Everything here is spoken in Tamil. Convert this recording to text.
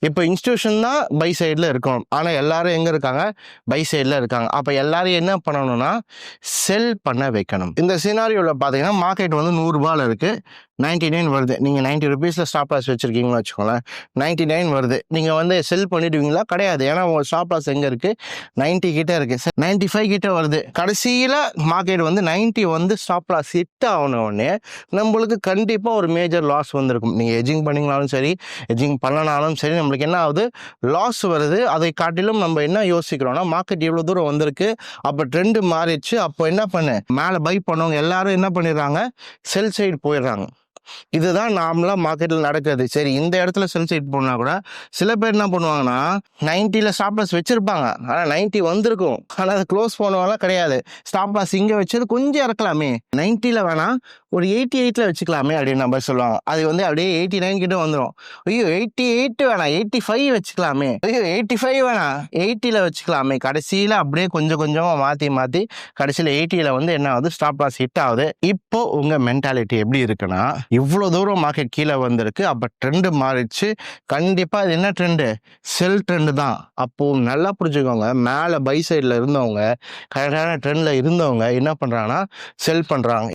இப்போ இன்ஸ்டியூஷன் தான் பை சைடில் இருக்கணும். ஆனால் எல்லாரும் எங்கே இருக்காங்க? பை சைடில் இருக்காங்க. அப்போ எல்லாரும் என்ன பண்ணணும்னா செல் பண்ண வைக்கணும். இந்த சினாரியோவில் பார்த்தீங்கன்னா மார்க்கெட் வந்து 100 ரூபாயில் இருக்குது, 99 வருது. நீங்கள் 90 ருபீஸில் ஸ்டாப் லாஸ் வச்சுருக்கீங்கன்னு வச்சுக்கோங்களேன், 99 வருது. நீங்கள் வந்து செல் பண்ணிடுவீங்களா? கிடையாது. ஏன்னா உங்கள் ஸ்டாப் லாஸ் எங்கே இருக்குது? 90 கிட்டே இருக்குது, 95 கிட்டே வருது. கடைசியில் மார்க்கெட் வந்து 90 வந்து ஸ்டாப் லாஸ் ஹிட் ஆகணுன்னே நம்மளுக்கு கண்டிப்பாக ஒரு மேஜர் லாஸ் வந்திருக்கும். நீங்கள் எஜிங் பண்ணிங்கனாலும் சரி, எஜிங் பண்ணனாலும் சரி, நம்மளுக்கு என்ன ஆகுது? லாஸ் வருது. அதை காட்டிலும் நம்ம என்ன யோசிக்கிறோம்னா, மார்க்கெட் இவ்வளோ தூரம் வந்திருக்கு, அப்போ ட்ரெண்டு மாறிடுச்சு, அப்போ என்ன பண்ணு, மேலே பை பண்ணவங்க எல்லாரும் என்ன பண்ணிடுறாங்க? செல் சைடு போயிடுறாங்க. இதுதான் நார்மலாக மார்க்கெட்டில் நடக்குது. சரி, இந்த இடத்துல செல் சைட் போனால் கூட சில பேர் என்ன பண்ணுவாங்கன்னா 90ல் ஸ்டாப் லாஸ் வச்சுருப்பாங்க, ஆனால் 90 வந்திருக்கும், ஆனால் அதை க்ளோஸ் பண்ணுவாங்களாம் கிடையாது. ஸ்டாப் லாஸ் இங்கே வச்சது கொஞ்சம் இறக்கலாமே, 90ல் வேணாம் ஒரு 88ல் வச்சுக்கலாமே அப்படின்னு நம்ம சொல்லுவாங்க. அது வந்து அப்படியே 89 கிட்ட வந்துடும். ஐயோ 88 வேணாம், 85 வச்சுக்கலாமே, ஐயோ 85 வேணாம், 80ல் வச்சுக்கலாமே. கடைசியில் அப்படியே கொஞ்சம் கொஞ்சமாக மாற்றி கடைசியில் 80ல் வந்து என்ன ஆகுது? ஸ்டாப் லாஸ் ஹிட் ஆகுது. இப்போ உங்கள் மென்டாலிட்டி எப்படி இருக்குன்னா, இவ்வளோ தூரம் மார்க்கெட் கீழே வந்திருக்கு, அப்போ ட்ரெண்டு மாறிடுச்சு. கண்டிப்பாக இது என்ன ட்ரெண்டு? செல் ட்ரெண்டு தான். அப்போது நல்லா புரிஞ்சுக்கோங்க, மேலே பை சைடில் இருந்தவங்க, கரெக்டான ட்ரெண்டில் இருந்தவங்க என்ன பண்ணுறாங்கன்னா செல் பண்ணுறாங்க.